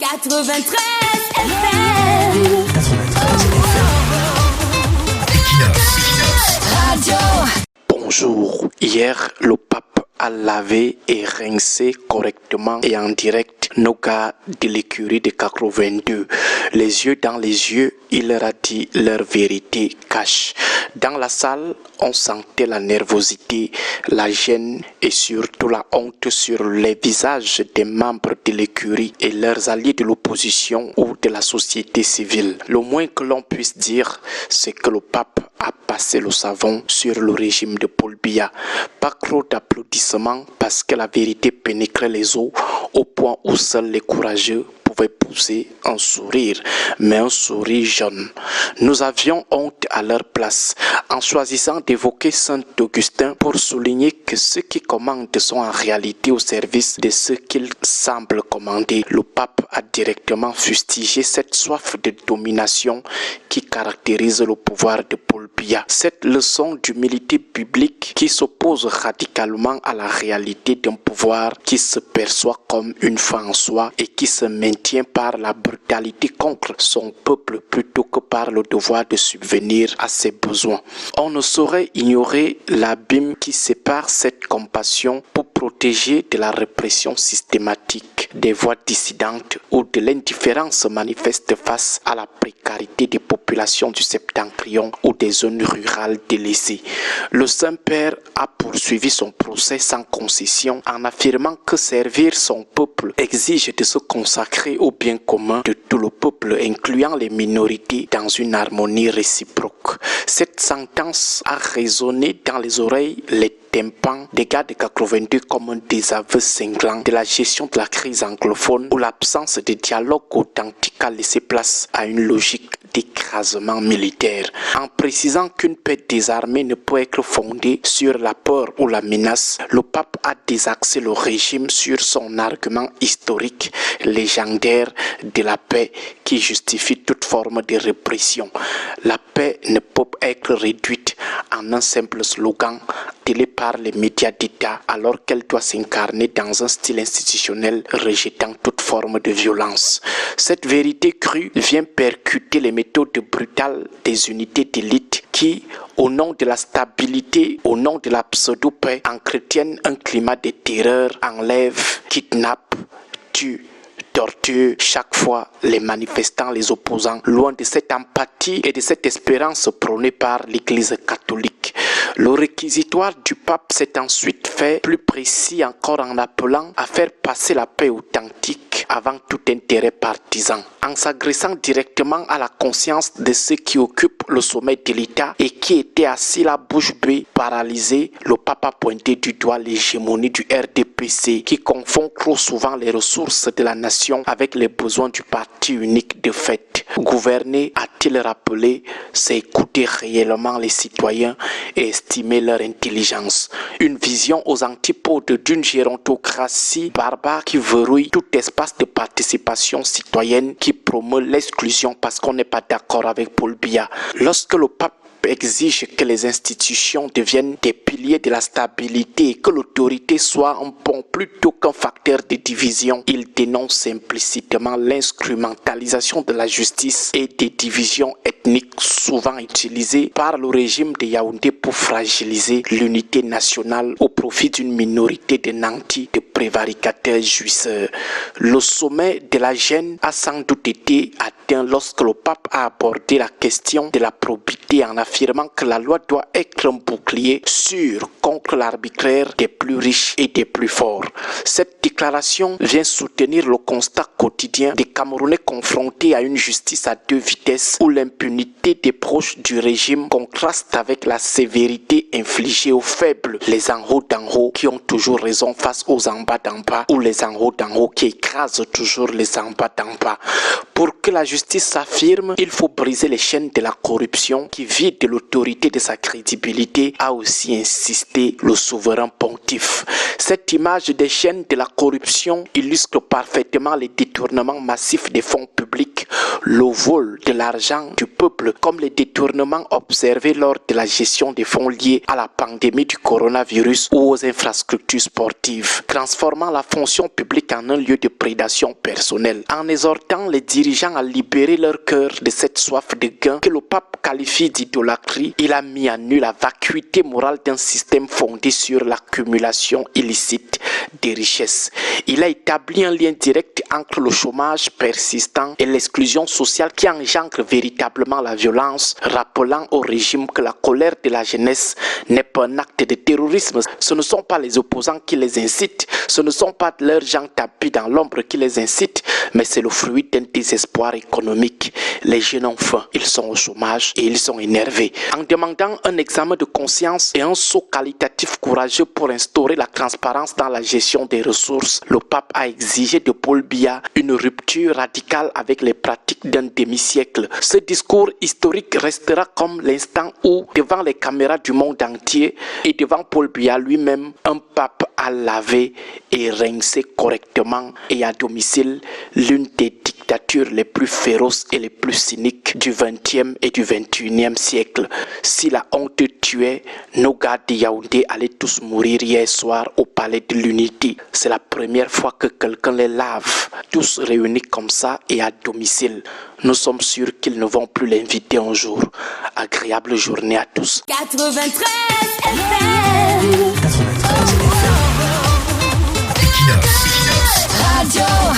93 FM. Radio. Bonjour. Hier, le pape a lavé et rincé correctement et en direct nos gars de l'écurie de 82. Les yeux dans les yeux, il leur a dit leur vérité cache. Dans la salle, on sentait la nervosité, la gêne et surtout la honte sur les visages des membres de l'écurie et leurs alliés de l'opposition ou de la société civile. Le moins que l'on puisse dire, c'est que le pape a passé le savon sur le régime de Paul Biya. Pas trop d'applaudissements parce que la vérité pénétrait les os au point où seuls les courageux pouvaient pousser un sourire, mais un sourire jaune. Nous avions honte à leur place en choisissant d'évoquer Saint Augustin pour souligner que ceux qui commandent sont en réalité au service de ceux qu'ils semblent commander. Le pape a directement fustigé cette soif de domination qui caractérise le pouvoir de Paul Biya. Cette leçon d'humilité biblique qui s'oppose radicalement à la réalité d'un pouvoir qui se perçoit comme une fin en soi et qui se maintient par la brutalité contre son peuple plutôt que par le devoir de subvenir à ses besoins. On ne saurait ignorer l'abîme qui sépare cette compassion pour protéger de la répression systématique des voix dissidentes ou de l'indifférence manifeste face à la précarité des populations du Septentrion ou des zones rurales délaissées. Le Saint-Père a poursuivi son procès sans concession en affirmant que servir son peuple exige de se consacrer au bien commun de tout le peuple, incluant les minorités, dans une harmonie réciproque. Cette sentence a résonné dans les oreilles, les tympans des gars de 82 comme un désaveu cinglant de la gestion de la crise anglophone où l'absence de dialogue authentique a laissé place à une logique d'écrasement militaire. En précisant qu'une paix désarmée ne peut être fondée sur la peur ou la menace, le pape a désaxé le régime sur son argument historique légendaire de la paix qui justifie toute forme de répression. La paix ne peut être réduite en un simple slogan télé par les médias d'État alors qu'elle doit s'incarner dans un style institutionnel rejetant toute forme de violence. Cette vérité crue vient percuter les méthodes brutales des unités d'élite qui, au nom de la stabilité, au nom de la pseudo-paix, entretiennent un climat de terreur, enlèvent, kidnappent, tuent, torture chaque fois les manifestants, les opposants, loin de cette empathie et de cette espérance prônée par l'Église catholique. Le réquisitoire du pape s'est ensuite fait plus précis encore en appelant à faire passer la paix authentique avant tout intérêt partisan. En s'agressant directement à la conscience de ceux qui occupent le sommet de l'État et qui étaient assis la bouche bée, paralysés, le pape a pointé du doigt l'hégémonie du RDPC qui confond trop souvent les ressources de la nation avec les besoins du parti unique de fait. Gouverner, a-t-il rappelé, c'est écouter réellement les citoyens et estimer leur intelligence. Une vision aux antipodes d'une gérontocratie barbare qui verrouille tout espace de participation citoyenne, qui promeut l'exclusion parce qu'on n'est pas d'accord avec Paul Biya. Lorsque le pape exige que les institutions deviennent des piliers de la stabilité et que l'autorité soit un pont plutôt qu'un facteur de division, il dénonce implicitement l'instrumentalisation de la justice et des divisions ethniques souvent utilisées par le régime de Yaoundé pour fragiliser l'unité nationale au profit d'une minorité de nantis, de prévaricateurs jouisseurs. Le sommet de la gêne a sans doute été atteint lorsque le pape a abordé la question de la probité en affirmant que la loi doit être un bouclier sûr contre l'arbitraire des plus riches et des plus forts. Cette déclaration vient soutenir le constat quotidien des Camerounais confrontés à une justice à deux vitesses où l'impunité des proches du régime contraste avec la sévérité infligée aux faibles, les en haut d'en haut qui ont toujours raison face aux en bas d'en bas ou les en haut d'en haut qui écrasent toujours les en bas d'en bas. Pour que la justice s'affirme, il faut briser les chaînes de la corruption qui vide de l'autorité de sa crédibilité, a aussi insisté le souverain pontife. Cette image des chaînes de la corruption illustre parfaitement les détournements massifs des fonds publics, le vol de l'argent du peuple, comme les détournements observés lors de la gestion des fonds liés à la pandémie du coronavirus ou aux infrastructures sportives, transformant la fonction publique en un lieu de prédation personnelle. En exhortant les dirigeants à libérer leur cœur de cette soif de gain que le pape qualifie d'idolâtrie, il a mis à nu la vacuité morale d'un système fondé sur l'accumulation illicite des richesses. Il a établi un lien direct entre le chômage persistant et l'exclusion sociale qui engendre véritablement la violence, rappelant au régime que la colère de la jeunesse n'est pas un acte de terrorisme. Ce ne sont pas les opposants qui les incitent, ce ne sont pas leurs gens tapis dans l'ombre qui les incitent, mais c'est le fruit d'un désespoir économique. Les jeunes ont faim, ils sont au chômage et ils sont énervés. En demandant un examen de conscience et un saut qualitatif courageux pour instaurer la transparence dans la gestion des ressources, le pape a exigé de Paul Biya une rupture radicale avec les pratiques d'un demi-siècle. Ce discours historique restera comme l'instant où, devant les caméras du monde entier et devant Paul Biya lui-même, un pape a lavé et rincé correctement et à domicile l'une des dictatures les plus féroces et les plus cyniques du XXe et du XXIe siècle. Si la honte tuait, nos gars de Yaoundé allaient tous mourir hier soir au palais de l'Unité. C'est la première fois que quelqu'un les lave, tous réunis comme ça et à domicile. Nous sommes sûrs qu'ils ne vont plus l'inviter un jour. Agréable journée à tous. 93 FM. 93 FM. Equinox. Radio.